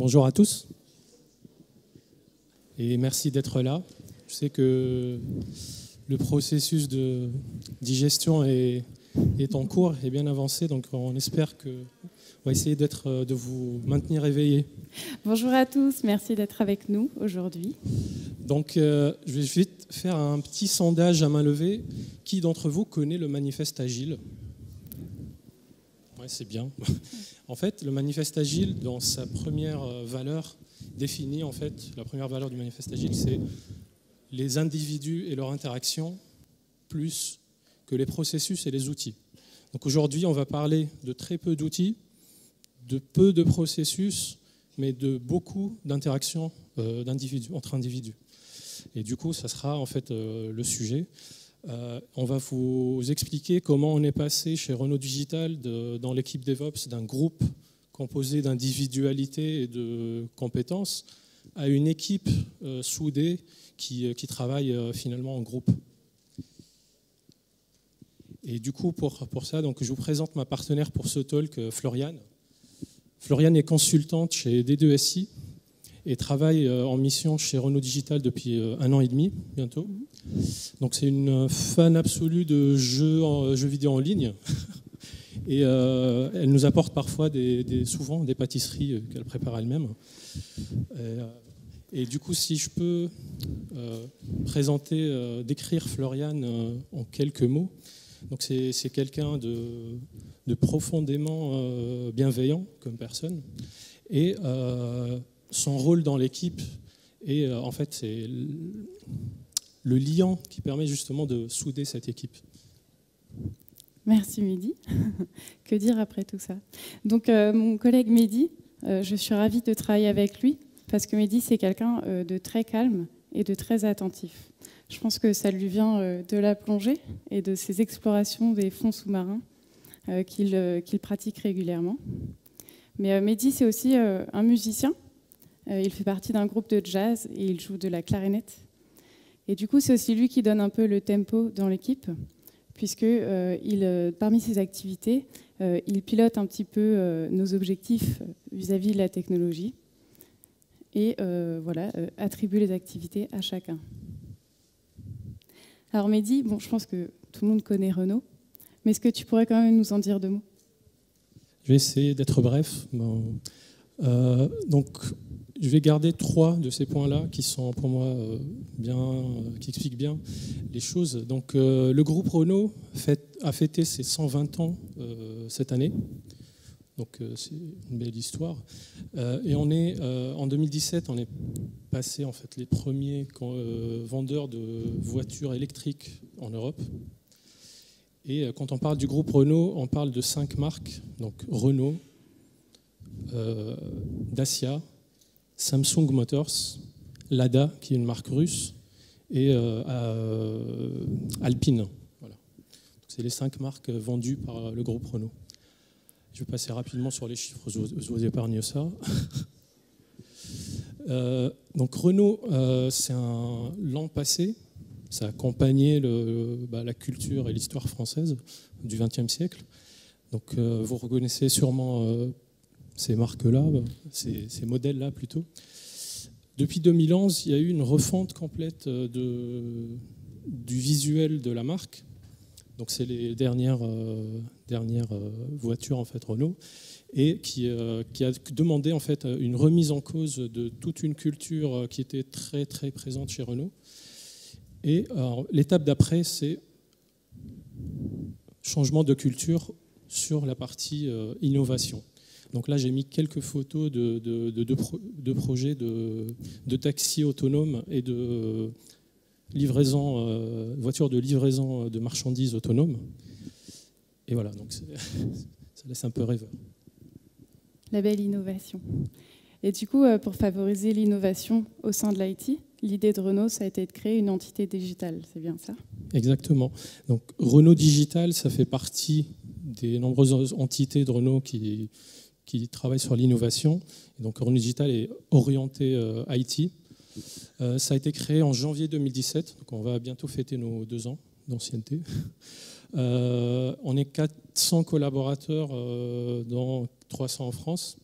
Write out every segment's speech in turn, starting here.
Bonjour à tous et merci d'être là. Je sais que le processus de digestion est en cours et bien avancé, donc on espère qu'on va essayer de vous maintenir éveillés. Bonjour à tous, merci d'être avec nous aujourd'hui. Donc je vais vite faire un petit sondage à main levée. Qui d'entre vous connaît le manifeste Agile ? Ouais, c'est bien. En fait, le manifeste Agile, dans sa première valeur définie, en fait, la première valeur du manifeste Agile, c'est les individus et leur interaction, plus que les processus et les outils. Donc aujourd'hui, on va parler de très peu d'outils, de peu de processus, mais de beaucoup d'interactions entre individus. Et du coup, ça sera en fait le sujet. On va vous expliquer comment on est passé chez Renault Digital, dans l'équipe DevOps, d'un groupe composé d'individualités et de compétences, à une équipe soudée qui travaille finalement en groupe. Et du coup, pour ça, donc, je vous présente ma partenaire pour ce talk, Floriane. Floriane est consultante chez D2SI et travaille en mission chez Renault Digital depuis 1 an et demi, bientôt. Donc c'est une fan absolue de jeux vidéo en ligne. Et elle nous apporte parfois souvent des pâtisseries qu'elle prépare elle-même. Et du coup, si je peux décrire Floriane en quelques mots. Donc c'est quelqu'un de profondément bienveillant comme personne. Et son rôle dans l'équipe est en fait c'est le lien qui permet justement de souder cette équipe. Merci Mehdi. Que dire après tout ça ? Donc mon collègue Mehdi, je suis ravie de travailler avec lui parce que Mehdi c'est quelqu'un de très calme et de très attentif. Je pense que ça lui vient de la plongée et de ses explorations des fonds sous-marins qu'il pratique régulièrement. Mais Mehdi c'est aussi un musicien. Il fait partie d'un groupe de jazz et il joue de la clarinette. Et du coup, c'est aussi lui qui donne un peu le tempo dans l'équipe, puisque parmi ses activités, il pilote un petit peu nos objectifs vis-à-vis de la technologie et attribue les activités à chacun. Alors Mehdi, je pense que tout le monde connaît Renault, mais est-ce que tu pourrais quand même nous en dire 2 mots ? Je vais essayer d'être bref. Donc, je vais garder 3 de ces points-là qui sont pour moi qui expliquent bien les choses. Donc, le groupe Renault a fêté ses 120 ans cette année. Donc, c'est une belle histoire. Et en 2017, on est passé en fait les premiers vendeurs de voitures électriques en Europe. Et quand on parle du groupe Renault, on parle de 5 marques. Donc, Renault, Dacia, Samsung Motors, Lada, qui est une marque russe, et Alpine. Voilà. C'est les 5 marques vendues par le groupe Renault. Je vais passer rapidement sur les chiffres, je vous épargne ça. Donc Renault, c'est un lent passé. Ça a accompagné la culture et l'histoire française du XXe siècle. Donc vous reconnaissez sûrement ces marques-là, ces modèles-là plutôt. Depuis 2011, il y a eu une refonte complète du visuel de la marque. Donc c'est les dernières voitures en fait Renault et qui a demandé en fait une remise en cause de toute une culture qui était très très présente chez Renault. Et l'étape d'après, c'est changement de culture sur la partie innovation. Donc là, j'ai mis quelques photos de projets de taxis autonomes et de voitures de livraison de marchandises autonomes. Et voilà, donc ça laisse un peu rêveur. La belle innovation. Et du coup, pour favoriser l'innovation au sein de l'IT, l'idée de Renault, ça a été de créer une entité digitale, c'est bien ça ? Exactement. Donc Renault Digital, ça fait partie des nombreuses entités de Renault qui travaillent sur l'innovation. Et donc Renault Digital est orienté IT. Ça a été créé en janvier 2017, donc on va bientôt fêter nos 2 ans d'ancienneté. On est 400 collaborateurs, dont 300 en France.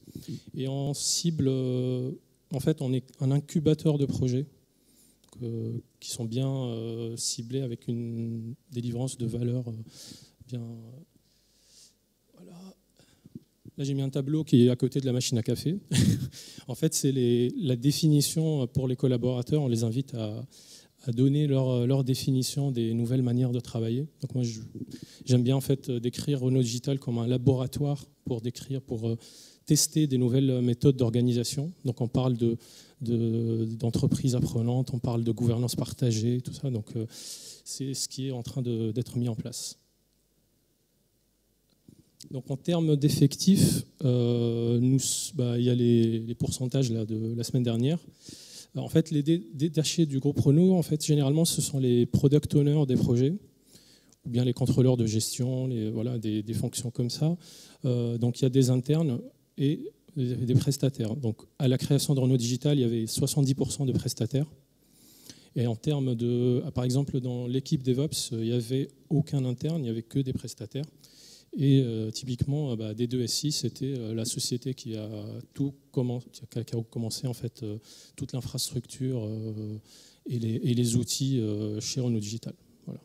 Et on cible, en fait, on est un incubateur de projets qui sont bien ciblés avec une délivrance de valeur bien. Voilà. Là, j'ai mis un tableau qui est à côté de la machine à café. En fait, c'est la définition pour les collaborateurs. On les invite à donner leur définition des nouvelles manières de travailler. Donc moi, j'aime bien en fait décrire Renault Digital comme un laboratoire pour tester des nouvelles méthodes d'organisation. Donc on parle d'entreprises apprenantes, on parle de gouvernance partagée, tout ça. Donc c'est ce qui est en train d'être mis en place. Donc en termes d'effectifs, il y a les pourcentages là, de la semaine dernière. En fait, les détachés du groupe Renault, en fait, généralement, ce sont les product owners des projets, ou bien les contrôleurs de gestion, des fonctions comme ça. Donc il y a des internes et des prestataires. Donc à la création de Renault Digital, il y avait 70% de prestataires. Et en termes par exemple, dans l'équipe DevOps, il n'y avait aucun interne, il n'y avait que des prestataires. Et typiquement, D2SI, c'était la société qui a commencé en fait toute l'infrastructure et les outils chez Renault Digital. Voilà.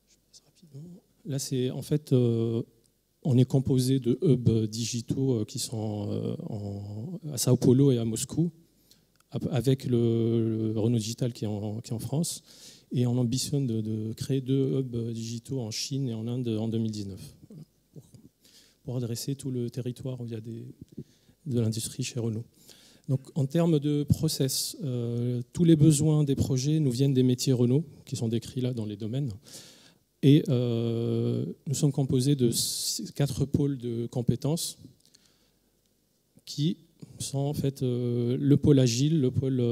Je passe rapidement. Là, c'est en fait, on est composé de hubs digitaux qui sont à Sao Paulo et à Moscou, avec le Renault Digital qui est en France. Et on ambitionne de créer 2 hubs digitaux en Chine et en Inde en 2019, voilà, pour adresser tout le territoire où il y a de l'industrie chez Renault. Donc, en termes de process, tous les besoins des projets nous viennent des métiers Renault, qui sont décrits là dans les domaines. Et nous sommes composés de 4 pôles de compétences qui sont en fait le pôle agile, le pôle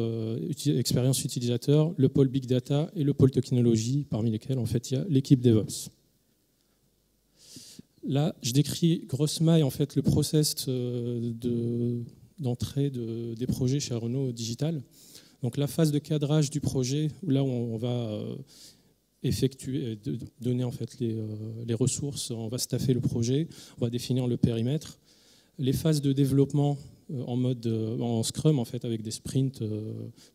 expérience utilisateur, le pôle big data et le pôle technologie, parmi lesquels en fait il y a l'équipe DevOps. Là, je décris grosso modo en fait le process d'entrée des projets chez Renault Digital. Donc la phase de cadrage du projet, là où on va donner en fait les ressources, on va staffer le projet, on va définir le périmètre. Les phases de développement en Scrum, en fait, avec des sprints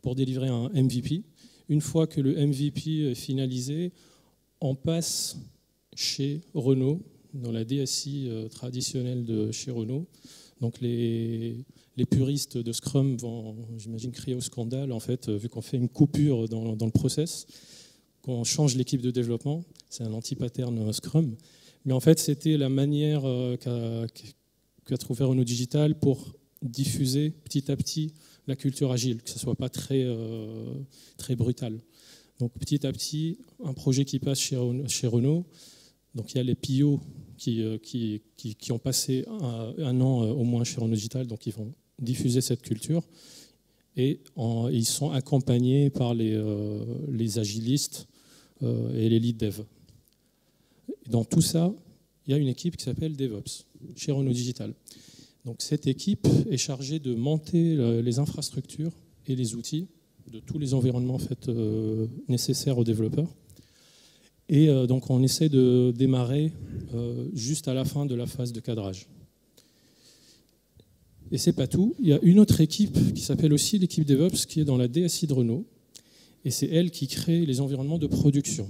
pour délivrer un MVP. Une fois que le MVP est finalisé, on passe chez Renault, dans la DSI traditionnelle de chez Renault. Donc les puristes de Scrum vont, j'imagine, crier au scandale, en fait, vu qu'on fait une coupure dans le process, qu'on change l'équipe de développement. C'est un anti-pattern Scrum. Mais en fait, c'était la manière qu'a trouvé Renault Digital pour diffuser petit à petit la culture agile, que ce ne soit pas très brutal. Donc petit à petit, un projet qui passe chez Renault, donc il y a les PO qui ont passé un an au moins chez Renault Digital, donc ils vont diffuser cette culture, et ils sont accompagnés par les agilistes et les lead dev. Dans tout ça, il y a une équipe qui s'appelle DevOps chez Renault Digital. Donc cette équipe est chargée de monter les infrastructures et les outils de tous les environnements en fait, nécessaires aux développeurs. Et donc on essaie de démarrer juste à la fin de la phase de cadrage. Et c'est pas tout. Il y a une autre équipe qui s'appelle aussi l'équipe DevOps qui est dans la DSI de Renault. Et c'est elle qui crée les environnements de production.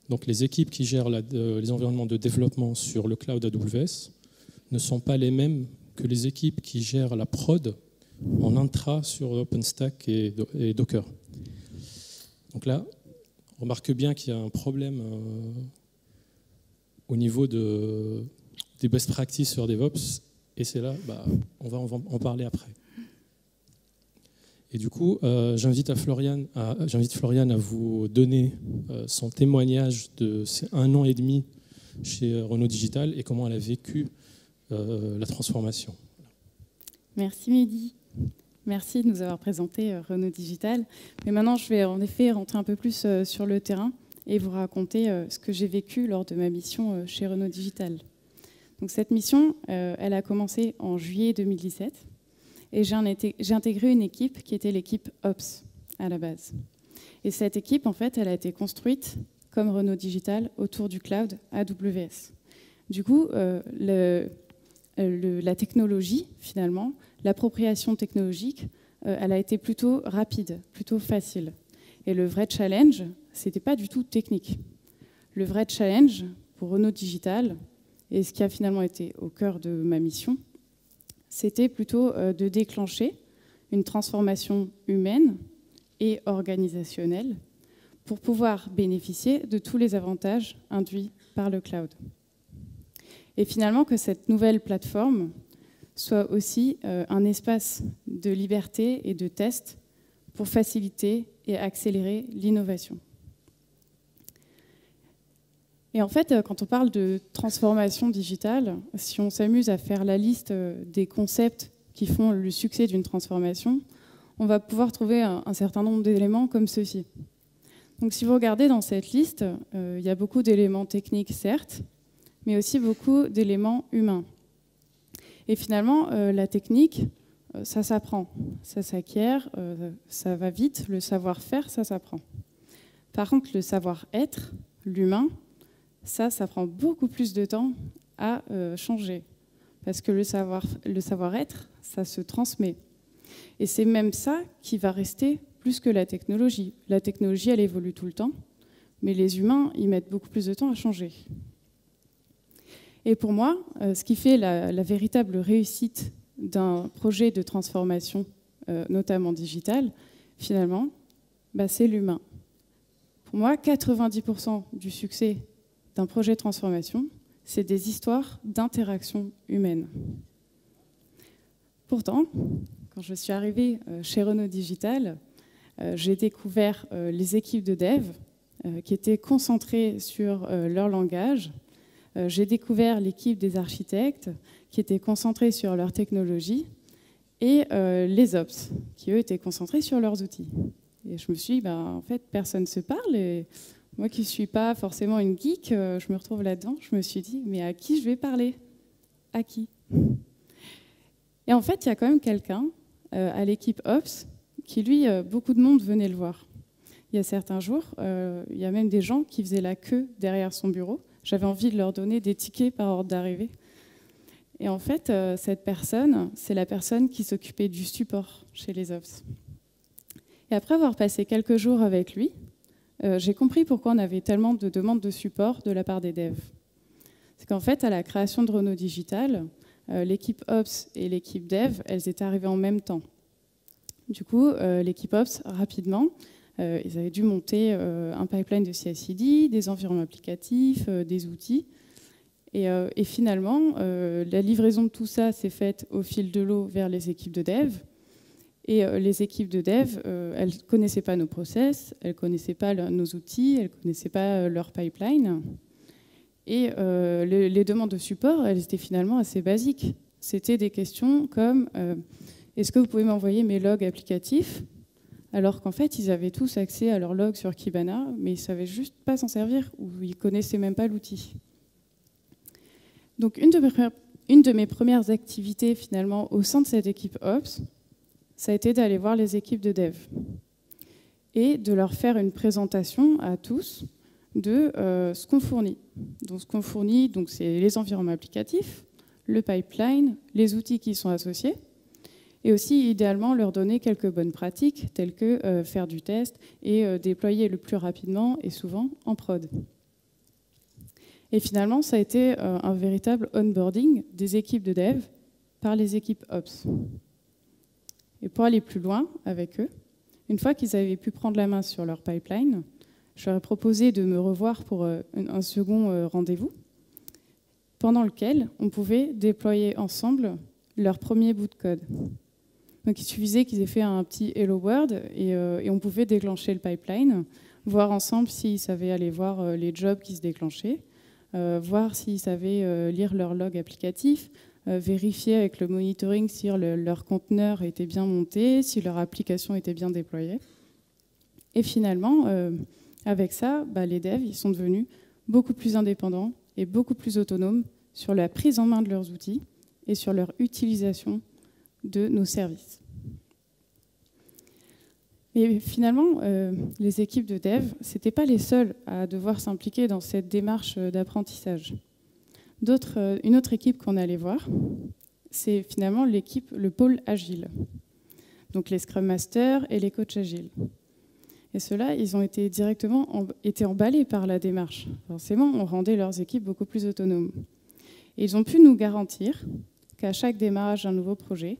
Donc les équipes qui gèrent les environnements de développement sur le cloud AWS ne sont pas les mêmes que les équipes qui gèrent la prod en intra sur OpenStack et Docker. Donc là, on remarque bien qu'il y a un problème au niveau des best practices sur DevOps, et c'est là, on va en parler après. Et du coup, j'invite Floriane à vous donner son témoignage de ces 1 an et demi chez Renault Digital et comment elle a vécu la transformation. Merci Mehdi. Merci de nous avoir présenté Renault Digital. Mais maintenant, je vais en effet rentrer un peu plus sur le terrain et vous raconter ce que j'ai vécu lors de ma mission chez Renault Digital. Donc, cette mission, elle a commencé en juillet 2017 et j'ai intégré une équipe qui était l'équipe Ops à la base. Et cette équipe, en fait, elle a été construite comme Renault Digital autour du cloud AWS. Du coup, la technologie, finalement, l'appropriation technologique, elle a été plutôt rapide, plutôt facile. Et le vrai challenge, ce n'était pas du tout technique. Le vrai challenge pour Renault Digital, et ce qui a finalement été au cœur de ma mission, c'était plutôt de déclencher une transformation humaine et organisationnelle pour pouvoir bénéficier de tous les avantages induits par le cloud. Et finalement, que cette nouvelle plateforme soit aussi un espace de liberté et de test pour faciliter et accélérer l'innovation. Et en fait, quand on parle de transformation digitale, si on s'amuse à faire la liste des concepts qui font le succès d'une transformation, on va pouvoir trouver un certain nombre d'éléments comme ceci. Donc si vous regardez dans cette liste, il y a beaucoup d'éléments techniques, certes, mais aussi beaucoup d'éléments humains. Et finalement, la technique, ça s'apprend, ça s'acquiert, ça va vite, le savoir-faire, ça s'apprend. Par contre, le savoir-être, l'humain, ça prend beaucoup plus de temps à changer. Parce que le savoir-être, ça se transmet. Et c'est même ça qui va rester plus que la technologie. La technologie, elle évolue tout le temps, mais les humains, ils mettent beaucoup plus de temps à changer. Et pour moi, ce qui fait la véritable réussite d'un projet de transformation, notamment digital, finalement, c'est l'humain. Pour moi, 90% du succès d'un projet de transformation, c'est des histoires d'interaction humaine. Pourtant, quand je suis arrivée chez Renault Digital, j'ai découvert les équipes de dev qui étaient concentrées sur leur langage. J'ai découvert l'équipe des architectes qui étaient concentrés sur leur technologie et les ops qui, eux, étaient concentrés sur leurs outils. Et je me suis dit, en fait, personne ne se parle. Et moi qui ne suis pas forcément une geek, je me retrouve là-dedans. Je me suis dit, mais à qui je vais parler? À qui? Et en fait, il y a quand même quelqu'un à l'équipe Ops qui, lui, beaucoup de monde venait le voir. Il y a certains jours, il y a même des gens qui faisaient la queue derrière son bureau. J'avais envie de leur donner des tickets par ordre d'arrivée. Et en fait, cette personne, c'est la personne qui s'occupait du support chez les Ops. Et après avoir passé quelques jours avec lui, j'ai compris pourquoi on avait tellement de demandes de support de la part des devs. C'est qu'en fait, à la création de Renault Digital, l'équipe Ops et l'équipe Dev, elles étaient arrivées en même temps. Du coup, l'équipe Ops, rapidement, ils avaient dû monter un pipeline de CI/CD, des environnements applicatifs, des outils. Et finalement, la livraison de tout ça s'est faite au fil de l'eau vers les équipes de Dev. Et les équipes de Dev, elles ne connaissaient pas nos process, elles ne connaissaient pas nos outils, elles ne connaissaient pas leur pipeline. Et les demandes de support, elles étaient finalement assez basiques. C'était des questions comme est-ce que vous pouvez m'envoyer mes logs applicatifs? Alors qu'en fait, ils avaient tous accès à leurs logs sur Kibana, mais ils ne savaient juste pas s'en servir ou ils ne connaissaient même pas l'outil. Donc une de mes premières activités finalement au sein de cette équipe Ops, ça a été d'aller voir les équipes de dev et de leur faire une présentation à tous de ce qu'on fournit. Donc ce qu'on fournit, c'est les environnements applicatifs, le pipeline, les outils qui y sont associés, et aussi idéalement leur donner quelques bonnes pratiques telles que faire du test et déployer le plus rapidement et souvent en prod. Et finalement, ça a été un véritable onboarding des équipes de dev par les équipes Ops. Et pour aller plus loin avec eux, une fois qu'ils avaient pu prendre la main sur leur pipeline, je leur ai proposé de me revoir pour un second rendez-vous, pendant lequel on pouvait déployer ensemble leur premier bout de code. Donc il suffisait qu'ils aient fait un petit Hello World et on pouvait déclencher le pipeline, voir ensemble s'ils savaient aller voir les jobs qui se déclenchaient, voir s'ils savaient lire leur log applicatif, vérifier avec le monitoring si leur conteneur était bien monté, si leur application était bien déployée. Et finalement, avec ça, les devs ils sont devenus beaucoup plus indépendants et beaucoup plus autonomes sur la prise en main de leurs outils et sur leur utilisation de nos services. Mais finalement, les équipes de dev, ce n'étaient pas les seules à devoir s'impliquer dans cette démarche d'apprentissage. Une autre équipe qu'on allait voir, c'est finalement le pôle agile. Donc les Scrum Masters et les coachs agiles. Et ceux-là, ils ont été directement emballés par la démarche. Forcément, on rendait leurs équipes beaucoup plus autonomes. Et ils ont pu nous garantir qu'à chaque démarrage d'un nouveau projet,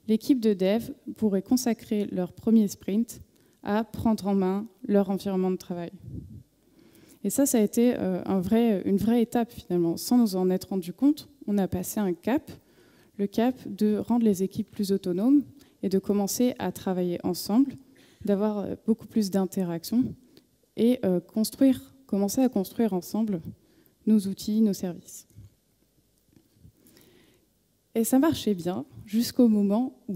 l'équipe de dev pourrait consacrer leur premier sprint à prendre en main leur environnement de travail. Et ça a été une vraie étape finalement. Sans nous en être rendu compte, on a passé un cap, le cap de rendre les équipes plus autonomes et de commencer à travailler ensemble, d'avoir beaucoup plus d'interactions et commencer à construire ensemble nos outils, nos services. Et ça marchait bien jusqu'au moment où.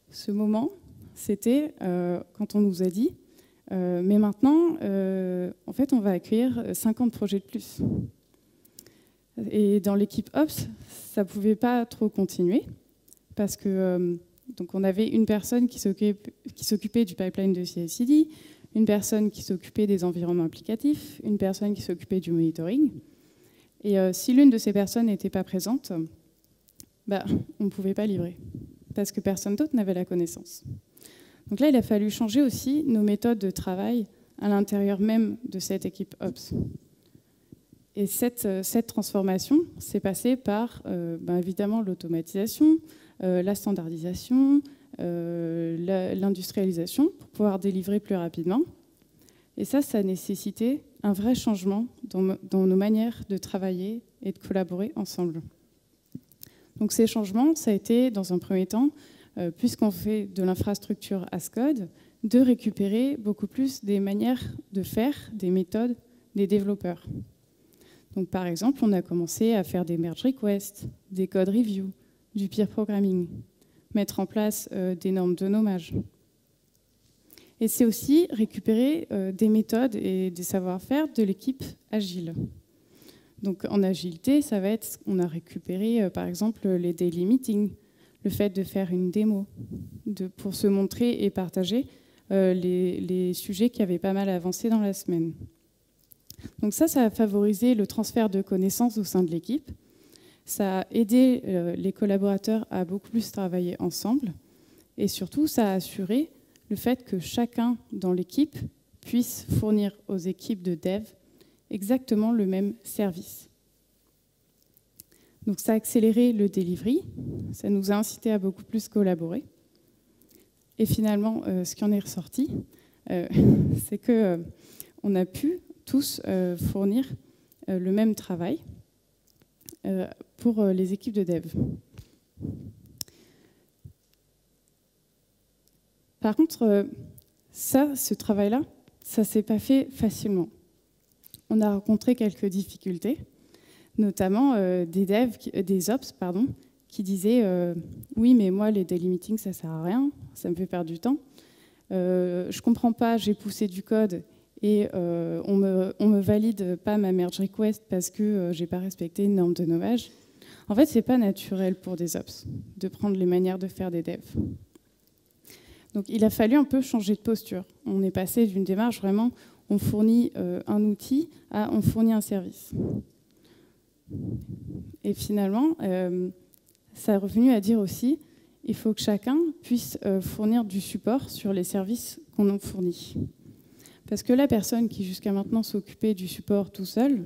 Ce moment, c'était quand on nous a dit mais maintenant, en fait, on va accueillir 50 projets de plus. Et dans l'équipe Ops, ça ne pouvait pas trop continuer parce que donc on avait une personne qui s'occupait du pipeline de CI/CD, une personne qui s'occupait des environnements applicatifs, une personne qui s'occupait du monitoring. Et si l'une de ces personnes n'était pas présente, on ne pouvait pas livrer, parce que personne d'autre n'avait la connaissance. Donc là, il a fallu changer aussi nos méthodes de travail à l'intérieur même de cette équipe Ops. Et cette transformation s'est passée par, évidemment, l'automatisation, la standardisation, l'industrialisation, pour pouvoir délivrer plus rapidement. Et ça a nécessité un vrai changement dans nos manières de travailler et de collaborer ensemble. Donc ces changements, ça a été, dans un premier temps, puisqu'on fait de l'infrastructure as code, de récupérer beaucoup plus des manières de faire, des méthodes des développeurs. Donc par exemple, on a commencé à faire des merge requests, des code reviews, du peer programming, mettre en place des normes de nommage. Et c'est aussi récupérer des méthodes et des savoir-faire de l'équipe agile. Donc en agilité, ça va être, on a récupéré par exemple les daily meetings, le fait de faire une démo, pour se montrer et partager les sujets qui avaient pas mal avancé dans la semaine. Donc ça a favorisé le transfert de connaissances au sein de l'équipe. Ça a aidé les collaborateurs à beaucoup plus travailler ensemble. Et surtout, ça a assuré le fait que chacun dans l'équipe puisse fournir aux équipes de dev exactement le même service. Donc ça a accéléré le delivery, ça nous a incité à beaucoup plus collaborer. Et finalement, ce qui en est ressorti, c'est qu'on a pu tous fournir le même travail pour les équipes de dev. Par contre, ce travail-là, ça ne s'est pas fait facilement. On a rencontré quelques difficultés, notamment des ops qui disaient oui, mais moi, les daily meetings, ça ne sert à rien, ça me fait perdre du temps. Je ne comprends pas, j'ai poussé du code et on me valide pas ma merge request parce que je n'ai pas respecté une norme de nommage. En fait, ce n'est pas naturel pour des ops de prendre les manières de faire des devs. Donc, il a fallu un peu changer de posture. On est passé d'une démarche vraiment, on fournit un outil à on fournit un service. Et finalement, ça est revenu à dire aussi, il faut que chacun puisse fournir du support sur les services qu'on en fournit. Parce que la personne qui jusqu'à maintenant s'occupait du support tout seul,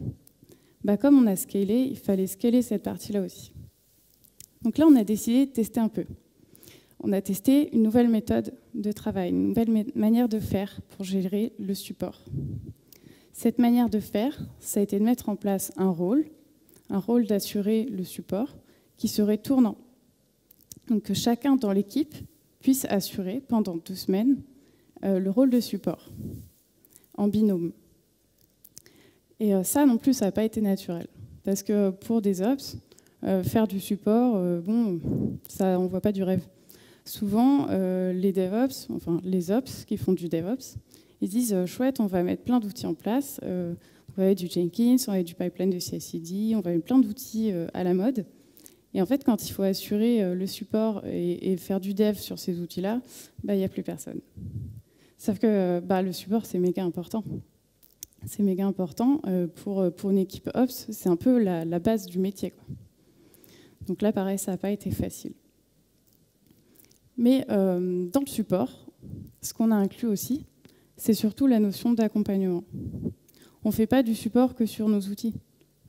comme on a scalé, il fallait scaler cette partie-là aussi. Donc là, on a décidé de tester un peu. On a testé une nouvelle méthode de travail, une nouvelle manière de faire pour gérer le support. Cette manière de faire, ça a été de mettre en place un rôle d'assurer le support qui serait tournant. Donc que chacun dans l'équipe puisse assurer pendant 2 semaines le rôle de support en binôme. Et ça non plus, ça n'a pas été naturel. Parce que pour des ops, faire du support, ça, on ne voit pas du rêve. Souvent, les DevOps, enfin les ops qui font du DevOps, ils disent chouette, on va mettre plein d'outils en place. On va mettre du Jenkins, on va mettre du pipeline de CI/CD, on va mettre plein d'outils à la mode. Et en fait, quand il faut assurer le support et faire du dev sur ces outils-là, il n'y a plus personne. Sauf que le support, c'est méga important. C'est méga important pour une équipe Ops. C'est un peu la base du métier, quoi. Donc là, pareil, ça n'a pas été facile. Mais dans le support, ce qu'on a inclus aussi, c'est surtout la notion d'accompagnement. On ne fait pas du support que sur nos outils.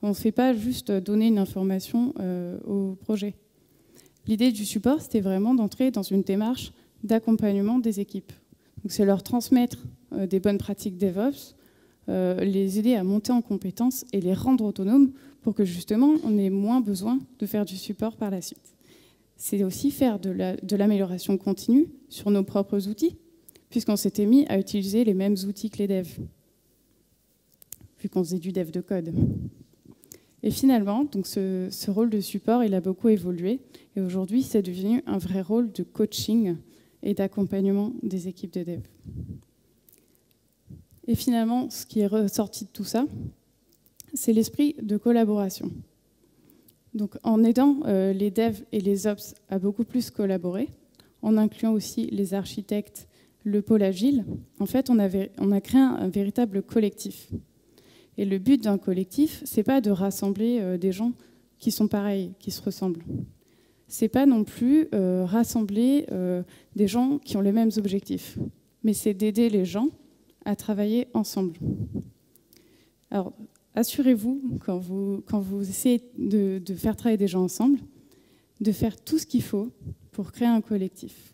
On ne fait pas juste donner une information au projet. L'idée du support, c'était vraiment d'entrer dans une démarche d'accompagnement des équipes. Donc, c'est leur transmettre des bonnes pratiques DevOps, les aider à monter en compétences et les rendre autonomes pour que justement, on ait moins besoin de faire du support par la suite. C'est aussi faire de l'amélioration continue sur nos propres outils, puisqu'on s'était mis à utiliser les mêmes outils que les devs, vu qu'on faisait du dev de code. Et finalement, donc ce rôle de support, il a beaucoup évolué. Et aujourd'hui, c'est devenu un vrai rôle de coaching et d'accompagnement des équipes de dev. Et finalement, ce qui est ressorti de tout ça, c'est l'esprit de collaboration. Donc, en aidant les devs et les ops à beaucoup plus collaborer, en incluant aussi les architectes, le pôle agile, en fait, on a créé un véritable collectif. Et le but d'un collectif, c'est pas de rassembler des gens qui sont pareils, qui se ressemblent. C'est pas non plus rassembler des gens qui ont les mêmes objectifs, mais c'est d'aider les gens à travailler ensemble. Alors, assurez-vous, quand vous essayez de faire travailler des gens ensemble, de faire tout ce qu'il faut pour créer un collectif.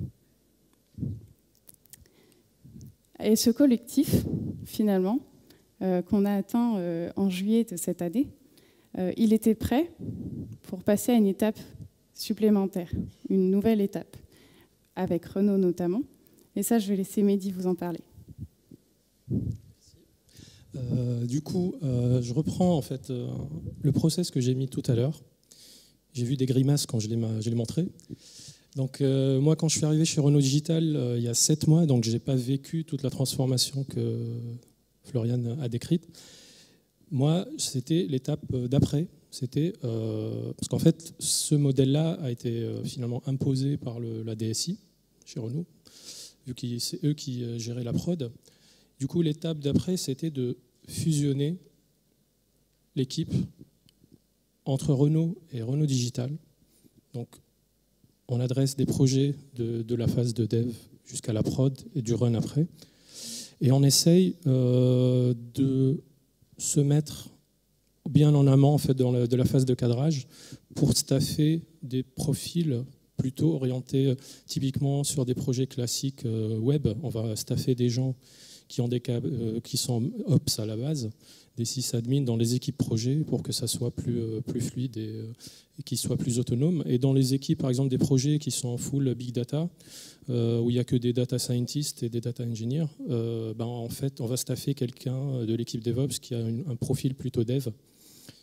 Et ce collectif, finalement, qu'on a atteint en juillet de cette année, il était prêt pour passer à une étape supplémentaire, une nouvelle étape, avec Renaud notamment. Et ça, je vais laisser Mehdi vous en parler. Du coup, je reprends en fait le process que j'ai mis tout à l'heure. J'ai vu des grimaces quand je l'ai montré. Donc moi, quand je suis arrivé chez Renault Digital il y a 7 mois, donc je n'ai pas vécu toute la transformation que Florian a décrite. Moi, c'était l'étape d'après. C'était parce qu'en fait, ce modèle-là a été finalement imposé par la DSI chez Renault, vu que c'est eux qui géraient la prod. Du coup, l'étape d'après, c'était de fusionner l'équipe entre Renault et Renault Digital. Donc, on adresse des projets de la phase de dev jusqu'à la prod et du run après. Et on essaye de se mettre bien en amont en fait, de la phase de cadrage pour staffer des profils plutôt orientés typiquement sur des projets classiques web. On va staffer des gens qui sont ops à la base, des sysadmins dans les équipes projets pour que ça soit plus fluide et qu'ils soient plus autonomes. Et dans les équipes, par exemple, des projets qui sont en full big data, où il n'y a que des data scientists et des data engineers, en fait, on va staffer quelqu'un de l'équipe DevOps qui a un profil plutôt dev,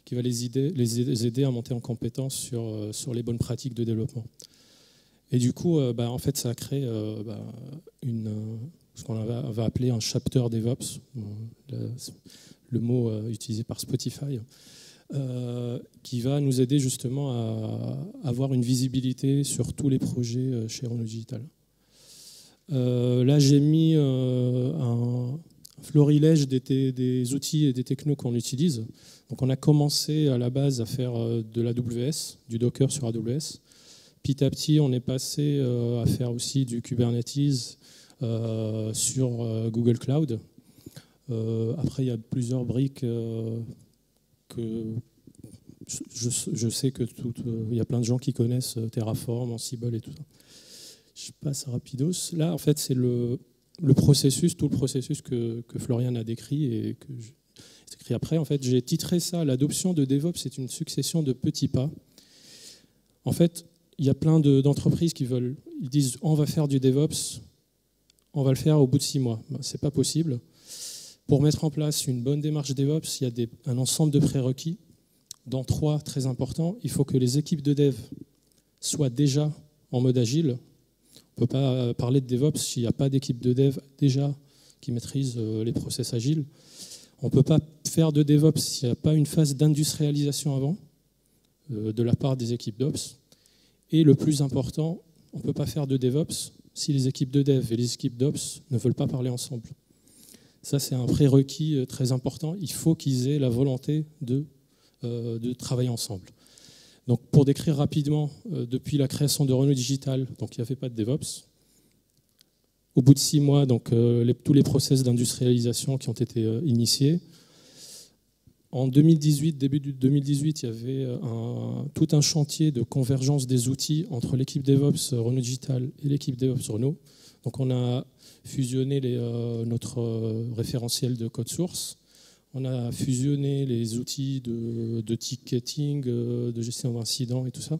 qui va les aider à monter en compétence sur les bonnes pratiques de développement. Et du coup, en fait, ça a créé ce qu'on va appeler un chapter DevOps, le mot utilisé par Spotify, qui va nous aider justement à avoir une visibilité sur tous les projets chez Renault Digital. Là, j'ai mis un florilège des outils et des technos qu'on utilise. Donc, on a commencé à la base à faire de l'AWS, du Docker sur AWS. Petit à petit, on est passé à faire aussi du Kubernetes sur Google Cloud. Après, il y a plusieurs briques que je sais que il y a plein de gens qui connaissent Terraform, Ansible et tout ça. Je passe rapidos. Là, en fait, c'est tout le processus que Florian a décrit et que j'ai écrit après. En fait, j'ai titré ça « L'adoption de DevOps, c'est une succession de petits pas ». En fait, il y a plein d'entreprises ils disent « on va faire du DevOps, on va le faire au bout de 6 mois ». Ce n'est pas possible. Pour mettre en place une bonne démarche DevOps, il y a un ensemble de prérequis, dont 3 très importants. Il faut que les équipes de dev soient déjà en mode agile. On ne peut pas parler de DevOps s'il n'y a pas d'équipe de dev déjà qui maîtrise les process agiles. On ne peut pas faire de DevOps s'il n'y a pas une phase d'industrialisation avant. de la part des équipes d'Ops. Et le plus important, on ne peut pas faire de DevOps si les équipes de Dev et les équipes d'Ops ne veulent pas parler ensemble. Ça, c'est un prérequis très important. Il faut qu'ils aient la volonté de travailler ensemble. Donc, pour décrire rapidement, depuis la création de Renault Digital, donc il n'y avait pas de DevOps. Au bout de 6 mois, donc, tous les process d'industrialisation qui ont été initiés. En 2018, début de 2018, il y avait tout un chantier de convergence des outils entre l'équipe DevOps Renault Digital et l'équipe DevOps Renault. Donc on a fusionné notre référentiel de code source, on a fusionné les outils de ticketing, de gestion d'incidents et tout ça,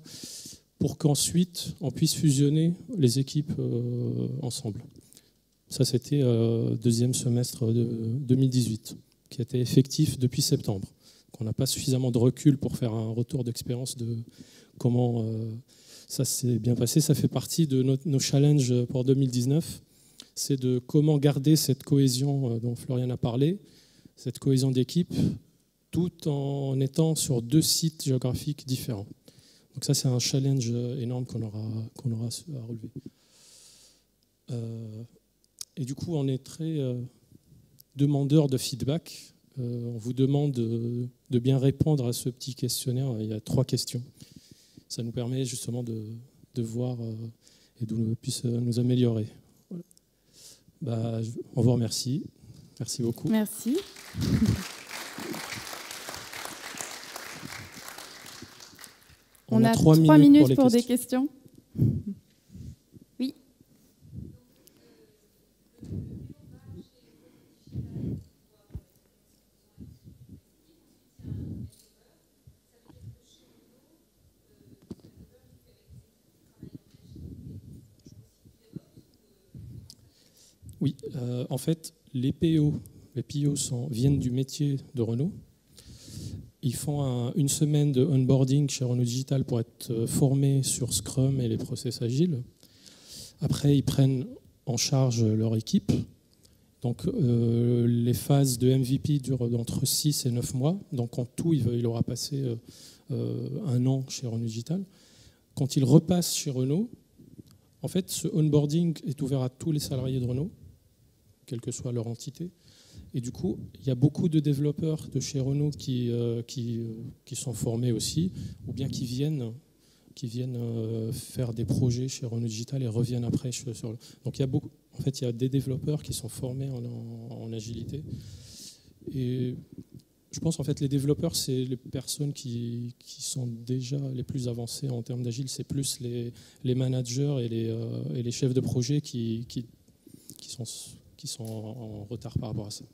pour qu'ensuite on puisse fusionner les équipes ensemble. Ça, c'était deuxième semestre de 2018. Qui était effectif depuis septembre. Donc on n'a pas suffisamment de recul pour faire un retour d'expérience de comment ça s'est bien passé. Ça fait partie de nos challenges pour 2019. C'est de comment garder cette cohésion dont Florian a parlé, cette cohésion d'équipe, tout en étant sur 2 sites géographiques différents. Donc ça, c'est un challenge énorme qu'on aura à relever. Et du coup, on est très... demandeurs de feedback, on vous demande de bien répondre à ce petit questionnaire. Il y a 3 questions. Ça nous permet justement de voir et de puisse nous améliorer. Voilà. On vous remercie. Merci beaucoup. Merci. On a 3 minutes pour des questions. Oui, en fait, les PO viennent du métier de Renault. Ils font une semaine de onboarding chez Renault Digital pour être formés sur Scrum et les process agiles. Après, ils prennent en charge leur équipe. Donc, les phases de MVP durent entre 6 et 9 mois. Donc, en tout, il aura passé 1 an chez Renault Digital. Quand il repasse chez Renault, en fait, ce onboarding est ouvert à tous les salariés de Renault, quelle que soit leur entité. Et du coup, il y a beaucoup de développeurs de chez Renault qui sont formés aussi, ou bien qui viennent faire des projets chez Renault Digital et reviennent après. Donc il y a des développeurs qui sont formés en agilité. Et je pense en fait les développeurs, c'est les personnes qui sont déjà les plus avancées en termes d'agile. C'est plus les managers et les chefs de projet qui sont en retard par rapport à ça.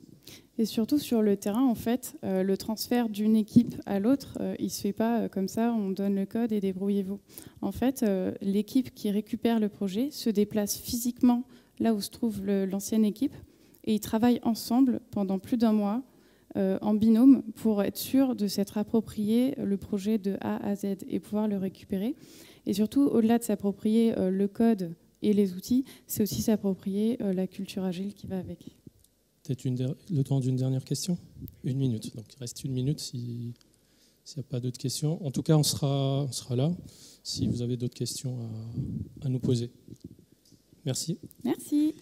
Et surtout sur le terrain, en fait, le transfert d'une équipe à l'autre, il ne se fait pas comme ça, on donne le code et débrouillez-vous. En fait, l'équipe qui récupère le projet se déplace physiquement là où se trouve l'ancienne équipe et ils travaillent ensemble pendant plus d'1 mois en binôme pour être sûr de s'être approprié le projet de A à Z et pouvoir le récupérer. Et surtout, au-delà de s'approprier le code et les outils, c'est aussi s'approprier la culture agile qui va avec. Peut-être le temps d'une dernière question ? 1 minute. Donc il reste 1 minute s'il n'y a pas d'autres questions. En tout cas, on sera là si vous avez d'autres questions à nous poser. Merci. Merci.